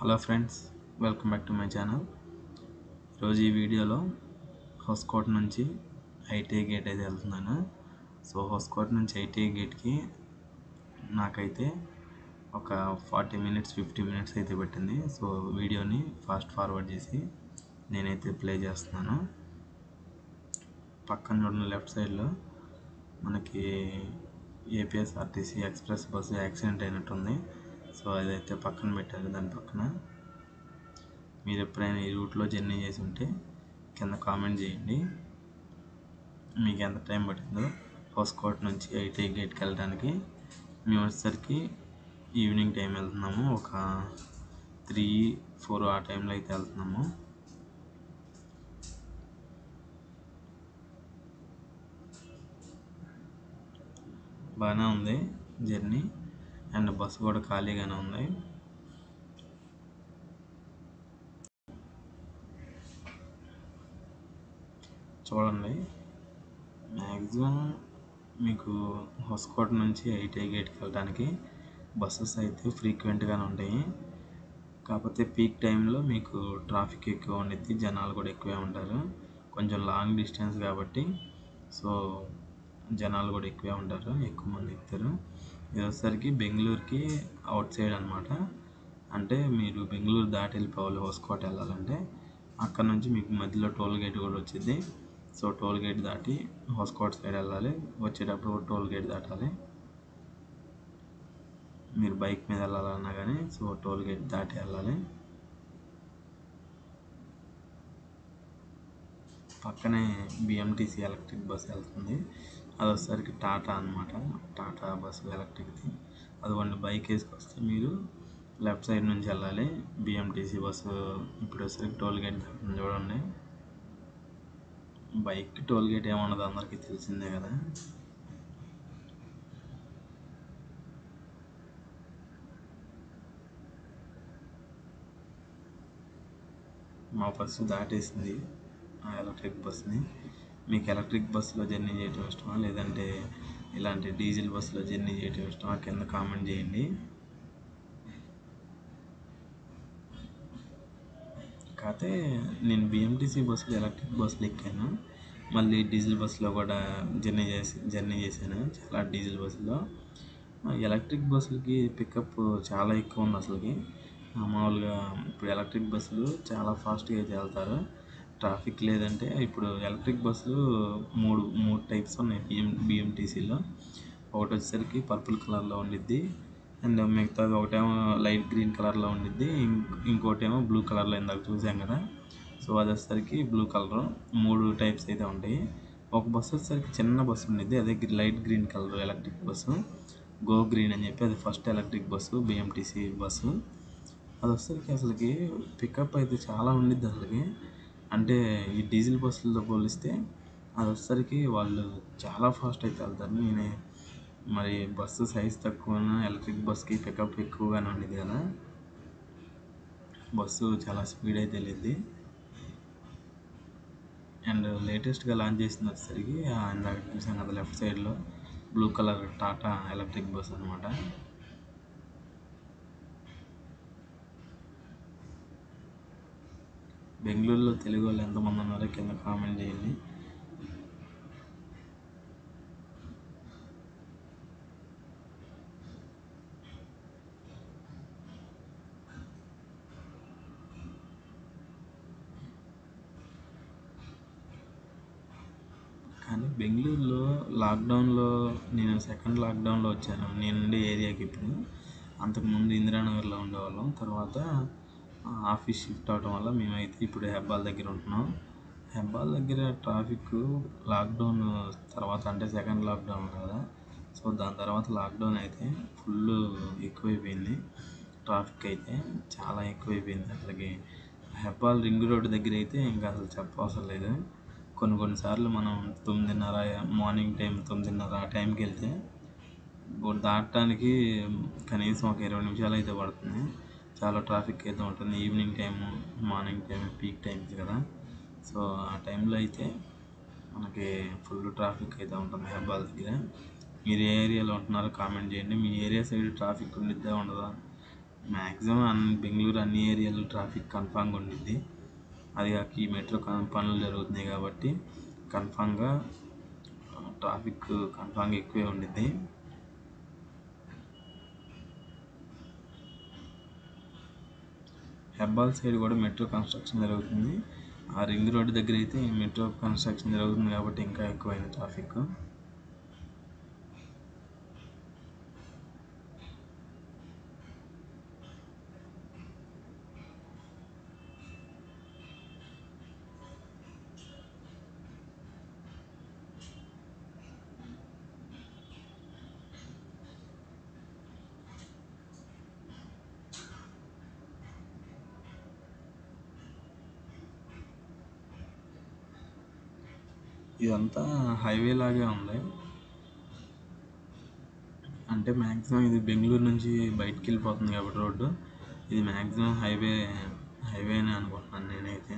Hello friends, welcome back to my channel. ఈరోజు ఈ వీడియోలో హౌస్కోట్ నుంచి ఐటీఐ గేట్ అయితే వెళ్తున్నాను. సో హౌస్కోట్ నుంచి ఐటీఐ గేట్కి నాకైతే ఒక 40 మినిట్స్ 50 మినిట్స్ అయితే పెట్టింది. సో వీడియోని ఫాస్ట్ ఫార్వర్డ్ చేసి నేనైతే ప్లే చేస్తున్నాను. పక్కన చూడండి, లెఫ్ట్ సైడ్లో మనకి ఏపీఎస్ఆర్టీసీ ఎక్స్ప్రెస్ బస్సు యాక్సిడెంట్ అయినట్టుంది. సో అదైతే పక్కన పెట్టారు. దాని పక్కన మీరు ఎప్పుడైనా ఈ రూట్లో జర్నీ చేసి ఉంటే కింద కామెంట్ చేయండి, మీకు ఎంత టైం పట్టిందో హౌస్కోట్ నుంచి ఐటీఐ గేట్కి వెళ్ళడానికి. మేము వచ్చేసరికి ఈవినింగ్ టైం వెళ్తున్నాము, ఒక 3-4 ఆ టైంలో అయితే వెళ్తున్నాము. బాగానే ఉంది జర్నీ, అండ్ బస్సు కూడా ఖాళీగానే ఉంది. చూడండి, మ్యాక్సిమం మీకు హౌస్కోట్ నుంచి ఐటీఐ గేట్కి వెళ్ళడానికి బస్సెస్ అయితే ఫ్రీక్వెంట్గానే ఉంటాయి. కాకపోతే పీక్ టైంలో మీకు ట్రాఫిక్ ఎక్కువ ఉండిద్ది, జనాలు కూడా ఎక్కువే ఉంటారు. కొంచెం లాంగ్ డిస్టెన్స్ కాబట్టి సో జనాలు కూడా ఎక్కువే ఉంటారు, ఎక్కువ మంది ఎక్కుతారు. ఇది వచ్చేసరికి బెంగళూరుకి అవుట్ సైడ్ అనమాట. అంటే మీరు బెంగళూరు దాటి వెళ్ళిపోవాలి హౌస్కోట్ వెళ్ళాలంటే. అక్కడ నుంచి మీకు మధ్యలో టోల్ గేట్ కూడా వచ్చింది. సో టోల్ గేట్ దాటి హౌస్కోట్ సైడ్ వెళ్ళాలి, వచ్చేటప్పుడు టోల్ గేట్ దాటాలి. మీరు బైక్ మీద వెళ్ళాలన్నా కానీ సో టోల్ గేట్ దాటి వెళ్ళాలి. పక్కనే బిఎంటీసీ ఎలక్ట్రిక్ బస్ వెళ్తుంది. అది వచ్చేసరికి టాటా అనమాట, టాటా బస్సు ఎలక్ట్రిక్ది. అదిగోండి, బైక్ వేసుకొస్తే మీరు లెఫ్ట్ సైడ్ నుంచి వెళ్ళాలి. బిఎంటీసీ బస్సు ఇప్పుడు వచ్చేసరికి టోల్ గేట్ చూడండి. బైక్ టోల్ గేట్ ఏమన్నది అందరికీ తెలిసిందే కదా. మా బస్సు దాటేసింది ఆ ఎలక్ట్రిక్ బస్ని. మీకు ఎలక్ట్రిక్ బస్సులో జర్నీ చేయటం ఇష్టమా, లేదంటే ఇలాంటి డీజిల్ బస్సులో జర్నీ చేయటం ఇష్టమా, కింద కామెంట్ చేయండి. కాకపోతే నేను బిఎంటీసీ బస్సులో ఎలక్ట్రిక్ బస్సులు ఎక్కాను, మళ్ళీ డీజిల్ బస్సులో కూడా జర్నీ చేశాను చాలా డీజిల్ బస్సులో. ఎలక్ట్రిక్ బస్సులకి పికప్ చాలా ఎక్కువ ఉంది అసలుకి. మామూలుగా ఇప్పుడు ఎలక్ట్రిక్ బస్సులు చాలా ఫాస్ట్గా అయితే వెళ్తారు, ట్రాఫిక్ లేదంటే. ఇప్పుడు ఎలక్ట్రిక్ బస్సులు మూడు టైప్స్ ఉన్నాయి బిఎంటీసీలో. ఒకటి వచ్చేసరికి పర్పుల్ కలర్లో ఉండిద్ది, అండ్ మిగతాది ఒకటేమో లైట్ గ్రీన్ కలర్లో ఉండిద్ది, ఇంకోటేమో బ్లూ కలర్లో ఇందాక చూసాం కదా. సో అది వచ్చేసరికి బ్లూ కలర్. 3 టైప్స్ అయితే ఉంటాయి. ఒక బస్సు వచ్చేసరికి చిన్న బస్సు ఉండిద్ది, అదే light green colour electric bus, go green అని చెప్పి. అది first electric bus BMTC bus. అది వచ్చేసరికి అసలుకి పికప్ అయితే చాలా ఉండిద్ది అసలుకి. అంటే ఈ డీజిల్ బస్సులతో పోలిస్తే అది వచ్చేసరికి వాళ్ళు చాలా ఫాస్ట్ అయితే వెళ్తారు. మరి బస్సు సైజ్ తక్కువ, ఎలక్ట్రిక్ బస్కి పికప్ ఎక్కువగానే ఉండేది కదా. బస్సు చాలా స్పీడ్ అయితే వెళ్ళిద్ది. అండ్ లేటెస్ట్గా లాంచ్ చేసింది వచ్చేసరికి ఇందాక చూసాం కదా లెఫ్ట్ సైడ్లో blue colour Tata electric bus అనమాట. బెంగళూరులో తెలుగు వాళ్ళు ఎంతమంది ఉన్నారో కింద కామెంట్ చేయండి. కానీ బెంగళూరులో లాక్డౌన్లో, నేను సెకండ్ లాక్డౌన్లో వచ్చాను నేను ఉండే ఏరియాకి. ఇప్పుడు అంతకుముందు ఇందిరానగర్లో ఉండేవాళ్ళం, తర్వాత ఆఫీస్ షిఫ్ట్ అవడం వల్ల మేమైతే ఇప్పుడు హెబ్బాల్ దగ్గర ఉంటున్నాం. హెబ్బాల్ దగ్గర ట్రాఫిక్ లాక్డౌన్ తర్వాత, అంటే సెకండ్ లాక్డౌన్ కదా, సో దాని తర్వాత లాక్డౌన్ అయితే ఫుల్ ఎక్కువైపోయింది. ట్రాఫిక్ అయితే చాలా ఎక్కువైపోయింది అసలుకి. హెబ్బాల్ రింగ్ రోడ్డు దగ్గర అయితే ఇంకా అసలు చెప్పవసరం లేదు. కొన్నిసార్లు మనం 9:30 మార్నింగ్ టైం 9:30 ఆ టైంకి వెళ్తే దాటడానికి కనీసం ఒక 20 నిమిషాలు అయితే పడుతుంది. చాలా ట్రాఫిక్ అయితే ఉంటుంది. Evening time, morning time peak times కదా. సో ఆ టైంలో అయితే మనకి ఫుల్ ట్రాఫిక్ అయితే ఉంటుంది హెబ్బాల్ దగ్గర. మీరు ఏ ఏరియాలో ఉంటున్నారో కామెంట్ చేయండి. మీ ఏరియా సైడ్ ట్రాఫిక్ ఉండిద్దా ఉండదా మ్యాక్సిమం బెంగళూరు అన్ని ఏరియాలో ట్రాఫిక్ కన్ఫామ్గా ఉండిద్ది. అది కాక ఈ మెట్రో పనులు జరుగుతున్నాయి కాబట్టి కన్ఫామ్గా ట్రాఫిక్ కన్ఫామ్గా ఎక్కువే ఉండిద్ది. హెబ్బాల్ సైడ్ కూడా మెట్రో కన్స్ట్రక్షన్ జరుగుతుంది. ఆ రింగ్ రోడ్డు దగ్గర అయితే మెట్రో కన్స్ట్రక్షన్ జరుగుతుంది కాబట్టి ఇంకా ఎక్కువైంది ట్రాఫిక్. ఇదంతా హైవే లాగే ఉంది. అంటే మ్యాక్సిమం ఇది బెంగళూరు నుంచి బయటికి వెళ్ళిపోతుంది కాబట్టి రోడ్డు ఇది మ్యాక్సిమం హైవేనే అనుకుంటున్నాను నేనైతే.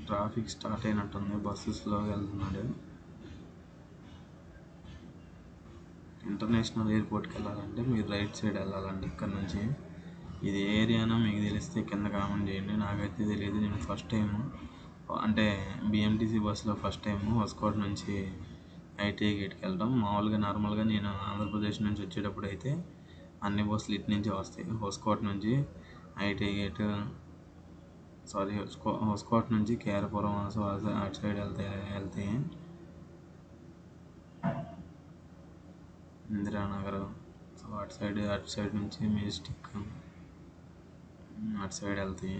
ట్రాఫిక్ స్టార్ట్ అయినట్టుంది. బస్సు స్లోగా వెళ్తున్నాడు. ఇంటర్నేషనల్ ఎయిర్పోర్ట్కి వెళ్ళాలంటే మీరు రైట్ సైడ్ వెళ్ళాలండి ఇక్కడ నుంచి. ఇది ఏ ఏరియానో మీకు తెలిస్తే కింద కామెంట్ చేయండి. నాకైతే తెలియదు. నేను ఫస్ట్ టైం అంటే బిఎంటీసీ బస్సులో ఫస్ట్ టైం హొస్కోట్ నుంచి ఐటీఐ గేట్కి వెళ్ళడం. మామూలుగా నార్మల్గా నేను ఆంధ్రప్రదేశ్ నుంచి వచ్చేటప్పుడు అయితే అన్ని బస్సులు ఇటు నుంచే వస్తాయి. హొస్కోట్ నుంచి ఐటీఐ గేట్ హొస్కోట్ నుంచి కేఆర్పురం అటు సైడ్ వెళ్తాయి. ఇందిరానగర్ అటు సైడ్ నుంచి మెజెస్టిక్ అటు సైడ్ వెళ్తాయి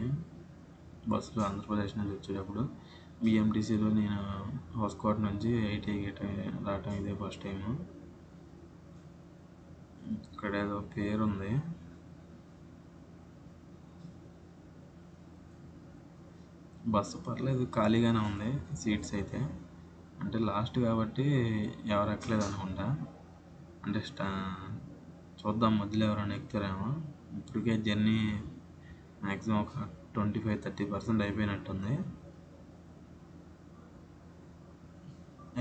బస్సులు ఆంధ్రప్రదేశ్ నుంచి వచ్చేటప్పుడు. బిఎంటీసీలో నేను హొస్కోట్ నుంచి ఐటీఐ గేట్ రావటం ఇదే ఫస్ట్ టైం. ఇక్కడ ఏదో పేరు ఉంది. బస్సు పర్లేదు ఖాళీగానే ఉంది సీట్స్ అయితే. అంటే లాస్ట్ కాబట్టి ఎవరు ఎక్కలేదు అనుకుంటా. అంటే చూద్దాం మధ్యలో ఎవరైనా ఎక్కుతారేమో. ఇప్పటికే జర్నీ మ్యాక్సిమం ఒక 25-30% అయిపోయినట్టుంది.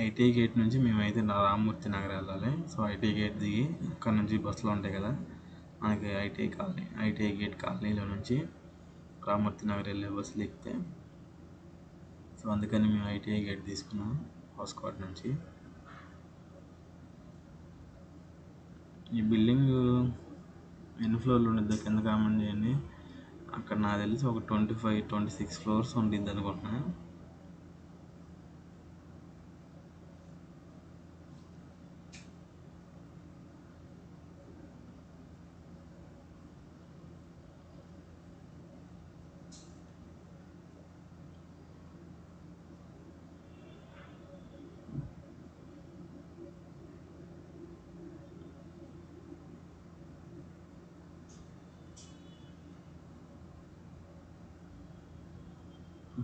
ఐటీఐ గేట్ నుంచి మేమైతే రామ్మూర్తి నగర్ వెళ్ళాలి. సో ఐటీఐ గేట్ దిగి అక్కడ నుంచి బస్సులు ఉంటాయి కదా మనకి ఐటీఐ గేట్ కాలనీలో నుంచి రామ్మూర్తి నగర్ వెళ్ళే బస్సులు ఎక్కితే. సో అందుకని మేము ఐటీఐ గేట్ తీసుకున్నాం హౌస్కోట్ నుంచి. ఈ బిల్డింగ్ ఎన్ని ఫ్లోర్లు ఉండిద్దో కింద కామెంట్ చేయండి. అక్కడ నాకు తెలిసి ఒక 25-26 ఫ్లోర్స్ ఉండిద్ది అనుకుంటున్నా.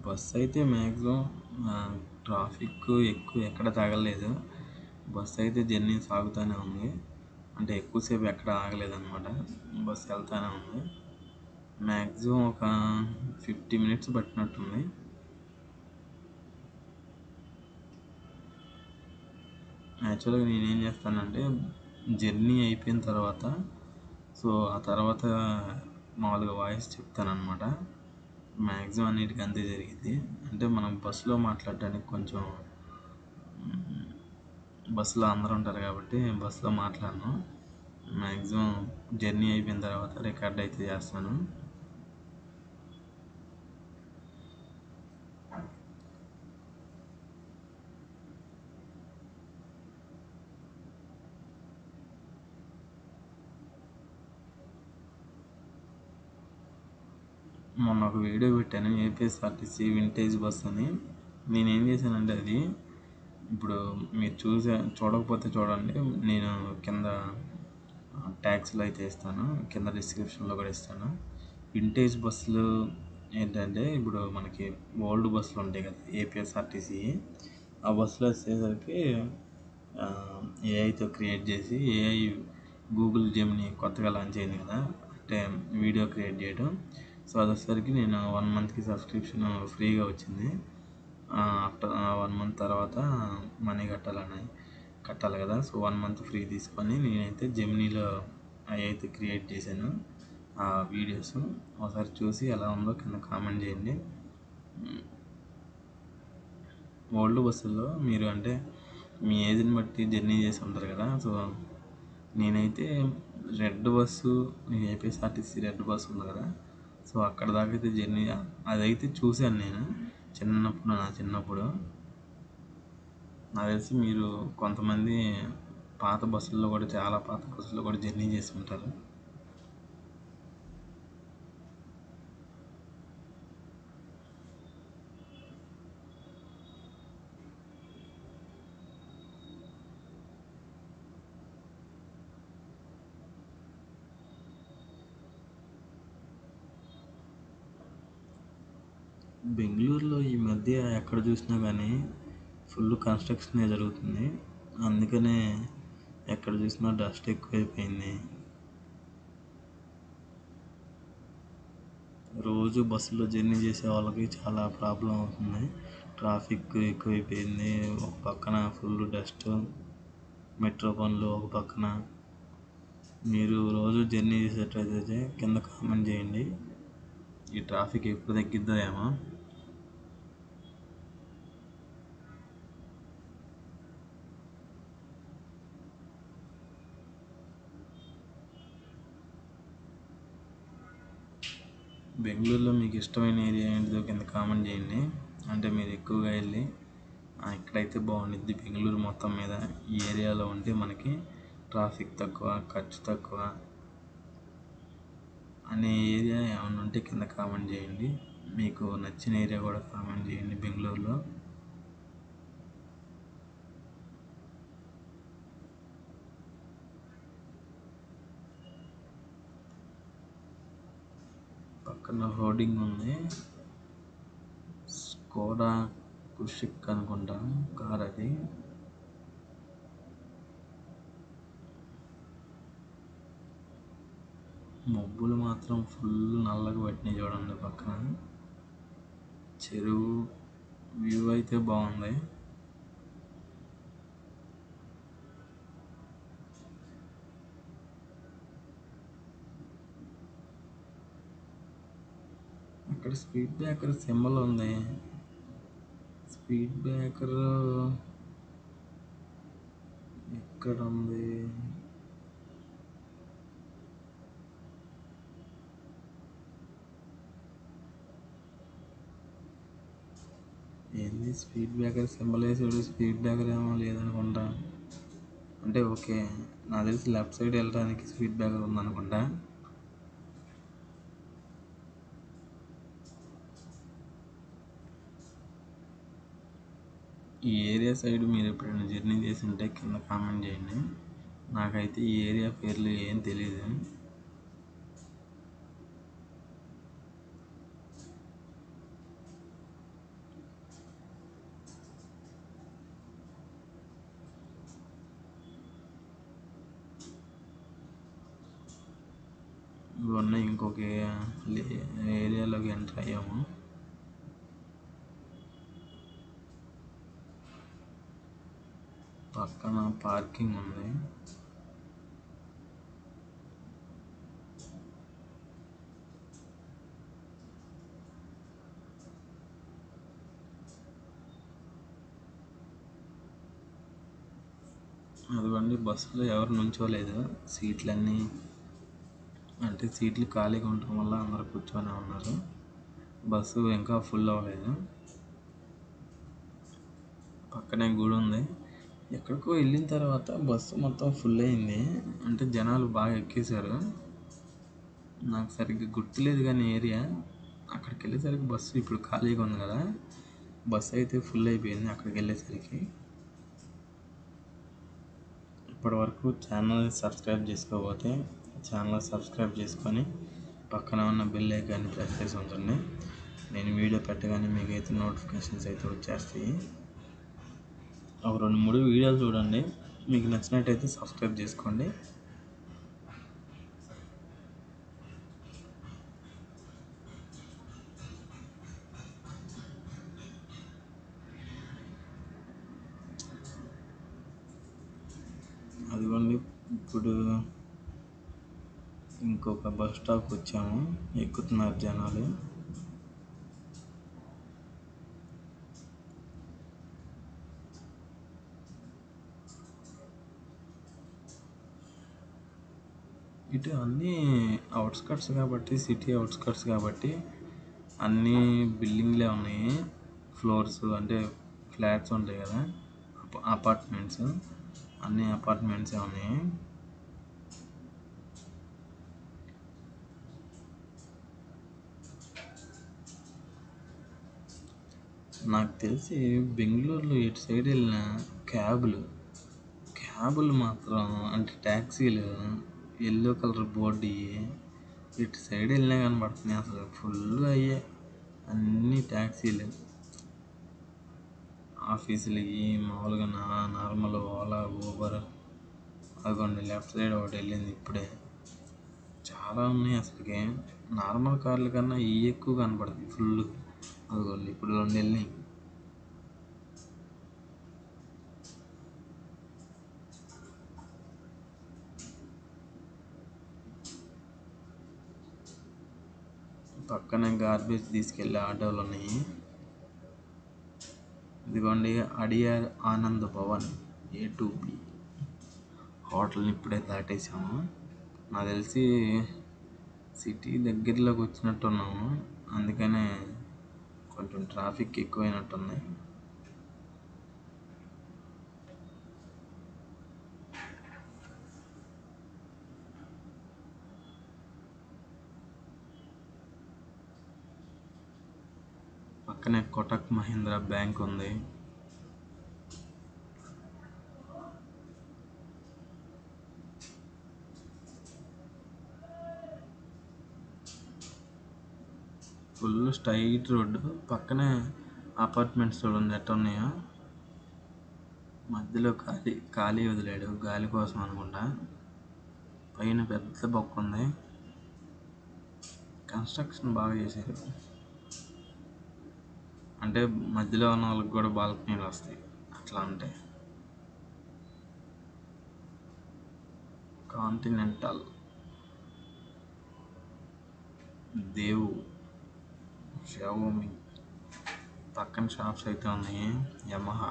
బస్సు అయితే మ్యాక్సిమం ట్రాఫిక్ ఎక్కువ ఎక్కడ తగలలేదు. బస్సు అయితే జర్నీ సాగుతూనే ఉంది. అంటే ఎక్కువసేపు ఎక్కడ ఆగలేదు అనమాట. బస్సు వెళ్తూనే ఉంది. మ్యాక్సిమం ఒక 50 minutes పట్టినట్టుంది. యాక్చువల్గా నేనేం చేస్తానంటే జర్నీ అయిపోయిన తర్వాత సో ఆ తర్వాత మామూలుగా వాయిస్ చెప్తానమాట. మ్యాక్సిమం అన్నిటికీ అంతే జరిగింది. అంటే మనం బస్సులో మాట్లాడడానికి కొంచెం బస్సులో అందరూ ఉంటారు కాబట్టి బస్సులో మాట్లాడను. మ్యాక్సిమం జర్నీ అయిపోయిన తర్వాత రికార్డ్ అయితే చేస్తాను. మొన్న ఒక వీడియో పెట్టాను ఏపీఎస్ఆర్టీసీ వింటేజ్ బస్ అని. నేనేం చేశానంటే అది ఇప్పుడు మీరు చూడకపోతే చూడండి. నేను కింద ట్యాగ్స్లో అయితే ఇస్తాను, కింద డిస్క్రిప్షన్లో కూడా ఇస్తాను. వింటేజ్ బస్సులు ఏంటంటే ఇప్పుడు మనకి ఓల్డ్ బస్సులు ఉంటాయి కదా ఏపీఎస్ఆర్టీసీ, ఆ బస్సులో వచ్చేసరికి ఏఐతో క్రియేట్ చేసి గూగుల్ జెమిని కొత్తగా లాంచ్ అయింది కదా, అంటే వీడియో క్రియేట్ చేయడం. సో అది వచ్చేసరికి నేను 1 monthకి సబ్స్క్రిప్షన్ ఫ్రీగా వచ్చింది. ఆఫ్టర్ 1 మంత్ తర్వాత మనీ కట్టాలి కదా. సో 1 మంత్ ఫ్రీ తీసుకొని నేనైతే జెమినీలో అవి అయితే క్రియేట్ చేశాను ఆ వీడియోస్. ఒకసారి చూసి ఎలా ఉందో కింద కామెంట్ చేయండి. ఓల్డ్ బస్సుల్లో మీరు అంటే మీ ఏజ్ని బట్టి జర్నీ చేసి ఉంటారు కదా. సో నేనైతే red bus, APSRTC red bus ఉంది కదా, సో అక్కడ దాకా అయితే జర్నీ అదైతే చూశాను నేను నా చిన్నప్పుడు. నాకు తెలిసి మీరు కొంతమంది చాలా పాత బస్సుల్లో కూడా జర్నీ చేసి ఉంటారు. బెంగళూరులో ఈ మధ్య ఎక్కడ చూసినా కానీ ఫుల్ కన్స్ట్రక్షనే జరుగుతుంది. అందుకనే ఎక్కడ చూసినా డస్ట్ ఎక్కువైపోయింది. రోజు బస్సులో జర్నీ చేసే వాళ్ళకి చాలా ప్రాబ్లం అవుతుంది. ట్రాఫిక్ ఎక్కువైపోయింది. ఒక పక్కన ఫుల్ డస్ట్, మెట్రో పనులు ఒక పక్కన. మీరు రోజు జర్నీ చేసేటైతే కింద కామెంట్ చేయండి, ఈ ట్రాఫిక్ ఎప్పుడు తగ్గిద్దో ఏమో. బెంగళూరులో మీకు ఇష్టమైన ఏరియా ఏంటిదో కింద కామెంట్ చేయండి. అంటే మీరు ఎక్కువగా వెళ్ళి ఇక్కడైతే బాగుండిద్ది బెంగళూరు మొత్తం మీద, ఈ ఏరియాలో ఉంటే మనకి ట్రాఫిక్ తక్కువ, ఖర్చు తక్కువ అనే ఏరియా ఏమైనా ఉంటే కింద కామెంట్ చేయండి. మీకు నచ్చిన ఏరియా కూడా కామెంట్ చేయండి బెంగళూరులో. పక్కన హోర్డింగ్ ఉంది, స్కోడా కుషిక్ అనుకుంటా కార్ అది. మబ్బులు మాత్రం ఫుల్ నల్లగా పట్టినాయి చూడండి. పక్కన చెరువు వ్యూ అయితే బాగుంది. అక్కడ స్పీడ్ బ్రేకర్ సింబల్ ఉంది. స్పీడ్ బ్రేకర్ ఎక్కడ ఉంది? ఏంది స్పీడ్ బ్రేకర్ సింబల్ వేసాడు, స్పీడ్ బ్రేకర్ ఏమో లేదనుకుంటా. అంటే ఓకే, నాకు తెలిసి లెఫ్ట్ సైడ్ వెళ్ళడానికి స్పీడ్ బ్రేకర్ ఉందనుకుంటా. ఈ ఏరియా సైడ్ మీరు ఎప్పుడైనా జర్నీ చేసి ఉంటే కింద కామెంట్ చేయండి. నాకైతే ఈ ఏరియా పేర్లు ఏం తెలియదు. ఇవన్నీ ఇంకొక ఏరియాలోకి ఎంటర్ అయ్యాము. పక్కన పార్కింగ్ ఉంది. అదిగోండి బస్సులో ఎవరు నుంచోలేదు. సీట్లు ఖాళీగా ఉండటం వల్ల అందరూ కూర్చొని ఉన్నారు. బస్సు ఇంకా ఫుల్ అవ్వలేదు. పక్కనే గుడి ఉంది. ఎక్కడికో వెళ్ళిన తర్వాత బస్సు మొత్తం ఫుల్ అయింది. అంటే జనాలు బాగా ఎక్కేశారు. నాకు సరిగ్గా గుర్తులేదు కానీ ఏరియా, అక్కడికి వెళ్ళేసరికి బస్సు ఇప్పుడు ఖాళీగా ఉంది కదా, బస్సు అయితే ఫుల్ అయిపోయింది అక్కడికి వెళ్ళేసరికి. ఇప్పటి వరకు ఛానల్ సబ్స్క్రైబ్ చేసుకోకపోతే ఛానల్ సబ్స్క్రైబ్ చేసుకొని పక్కన ఉన్న బెల్ ఐకాన్ని ప్రెస్ చేసి ఉంచండి. నేను వీడియో పెట్టగానే మీకైతే నోటిఫికేషన్స్ అయితే వచ్చేస్తాయి. ఒక 2-3 వీడియోలు చూడండి, మీకు నచ్చినట్టయితే సబ్స్క్రైబ్ చేసుకోండి. అదిగోండి ఇప్పుడు ఇంకొక బస్ స్టాప్కి వచ్చాము, ఎక్కుతున్నారు జనాలు. ఇటు అన్నీ అవుట్స్కట్స్ కాబట్టి, సిటీ అవుట్స్కట్స్ కాబట్టి అన్నీ బిల్డింగ్లే ఉన్నాయి. ఫ్లోర్స్ అంటే ఫ్లాట్స్ ఉంటాయి కదా, అపార్ట్మెంట్స్, అన్ని అపార్ట్మెంట్సే ఉన్నాయి. నాకు తెలిసి బెంగళూరులో ఇటు సైడ్ వెళ్ళిన క్యాబులు మాత్రం అంటే ట్యాక్సీలు ఎల్లో కలర్ బోర్డు ఇటు సైడ్ వెళ్ళినా కనబడుతున్నాయి. అసలు ఫుల్ అయ్యే అన్ని ట్యాక్సీలు, ఆఫీసులకి మామూలుగా నార్మల్ ఓలా, ఊబర్. అదిగోండి లెఫ్ట్ సైడ్ ఒకటి వెళ్ళింది ఇప్పుడే. చాలా ఉన్నాయి అసలుకి. నార్మల్ కార్ల కన్నా ఎక్కువ కనపడుతుంది ఫుల్. అదిగోండి ఇప్పుడు 2 వెళ్ళినాయి. పక్కనే గార్బేజ్ తీసుకెళ్ళే ఆటోలు ఉన్నాయి. ఇదిగోండి అడియార్ ఆనంద్ భవన్ A2B హోటల్ని ఇప్పుడే దాటేసాము. నాకు తెలిసి సిటీ దగ్గరలోకి వచ్చినట్టున్నాము, అందుకనే కొంచెం ట్రాఫిక్ ఎక్కువైనట్టుంది. పక్కనే కోటక్ మహీంద్రా బ్యాంక్ ఉంది. ఫుల్ స్ట్రైట్ రోడ్డు, పక్కనే అపార్ట్మెంట్స్ చూడండి ఎట్ట ఉన్నాయో. మధ్యలో ఖాళీ వదిలాడు, గాలి కోసం అనుకుంటా. పైన పెద్ద బొక్క ఉంది. కన్స్ట్రక్షన్ బాగా చేశారు, అంటే మధ్యలో ఉన్న వాళ్ళకి కూడా బాల్కనీలు వస్తాయి అట్లా. అంటే కాంటినెంటల్, దేవు, షావోమి, పక్కన షాప్స్ అయితే ఉన్నాయి. యమహా,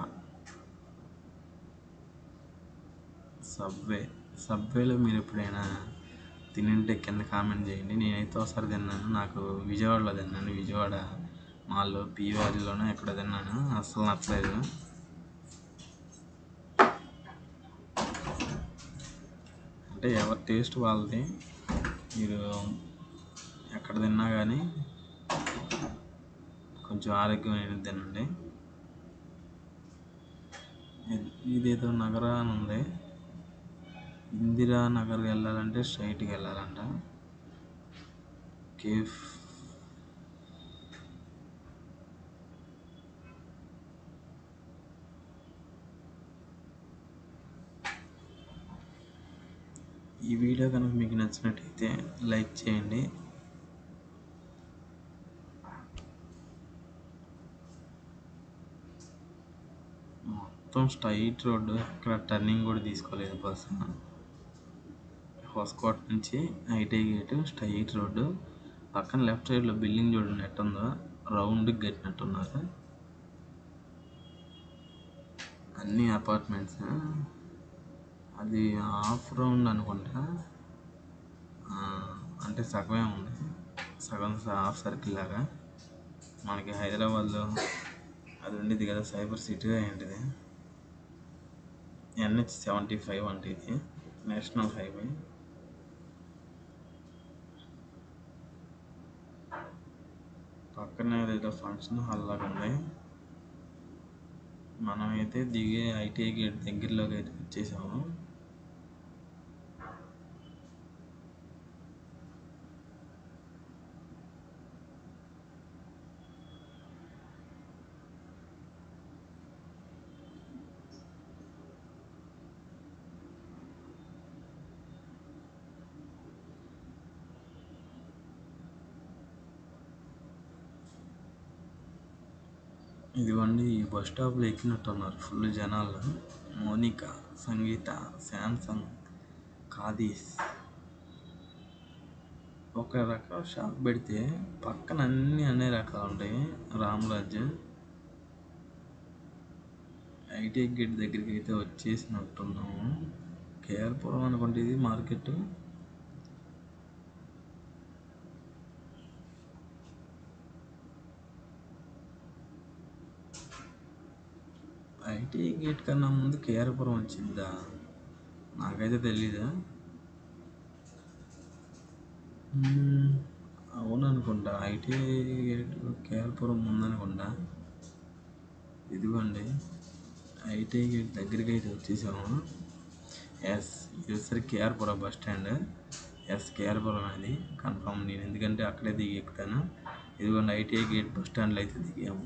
సబ్వేలో మీరు ఎప్పుడైనా తినింటే కింద కామెంట్ చేయండి. నేనైతే ఒకసారి తిన్నాను, నాకు విజయవాడలో తిన్నాను. విజయవాడ మాల్లో పీవారిలోనే ఎక్కడ తిన్నాను, అస్సలు నచ్చలేదు. అంటే ఎవరి టేస్ట్ వాళ్ళది. మీరు ఎక్కడ తిన్నా కానీ కొంచెం ఆరోగ్యమైనది తినండి. ఇదేదో నగరా అని ఉంది. ఇందిరా నగర్ వెళ్ళాలంటే స్ట్రైట్కి వెళ్ళాలంట. కేఫ్ ఈ వీడియో కనుక మీకు నచ్చినట్టయితే లైక్ చేయండి. మొత్తం స్ట్రైట్ రోడ్డు, ఇక్కడ టర్నింగ్ కూడా తీసుకోలేదు బస్సు. హోస్కోట్ నుంచి ఐటీ గేటు స్ట్రైట్ రోడ్డు, పక్కన లెఫ్ట్ సైడ్లో బిల్డింగ్ చూడండి ఎట్టుందో, రౌండ్కి కట్టినట్టున్నారు. అన్ని అపార్ట్మెంట్స్. అది హాఫ్ రౌండ్ అనుకుంటా, అంటే సగమే ఉంది, సగం హాఫ్ సర్కిల్ లాగా. మనకి హైదరాబాద్లో అది ఉండేది కదా సైబర్ సిటీ ఏంటిది, NH-75 అంటే ఇది నేషనల్ హైవే. పక్కనే ఏదో ఫంక్షన్ హాల్ లాగా ఉంది. మనమైతే దిగే ఐటీఐ గేట్ దగ్గరలోకి అయితే వచ్చేసాము. ఇదిగోండి ఈ బస్ స్టాప్లో ఎక్కినట్టున్నారు ఫుల్ జనాలు. మోనికా, సంగీత, శాంసంగ్, ఖాదీస్. ఒక రకం షాప్ పెడితే పక్కన అన్ని రకాలు ఉంటాయి. రామరాజ్ ఐటీ గేట్ దగ్గరికి అయితే వచ్చేసినట్టున్నాము. కేఆర్పురం అనుకుంటే ఇది మార్కెట్. ఐటీ గేట్ కన్నా ముందు కేఆర్పురం వచ్చిందా? నాకైతే తెలీదా. అవును అనుకుంటా. ఐటీ గేట్ కేఆర్పురం ముందనుకుంటా. ఇదిగోండి ఐటీ గేట్ దగ్గరికి అయితే వచ్చేసాము. ఎస్, ఇది సరే KR Puram bus stand. Yes, KR Puram అది కన్ఫామ్. నేను ఎందుకంటే అక్కడే దిగి ఎక్కుతాను. ఇదిగోండి ఐటీ గేట్ బస్ స్టాండ్లో అయితే దిగాము.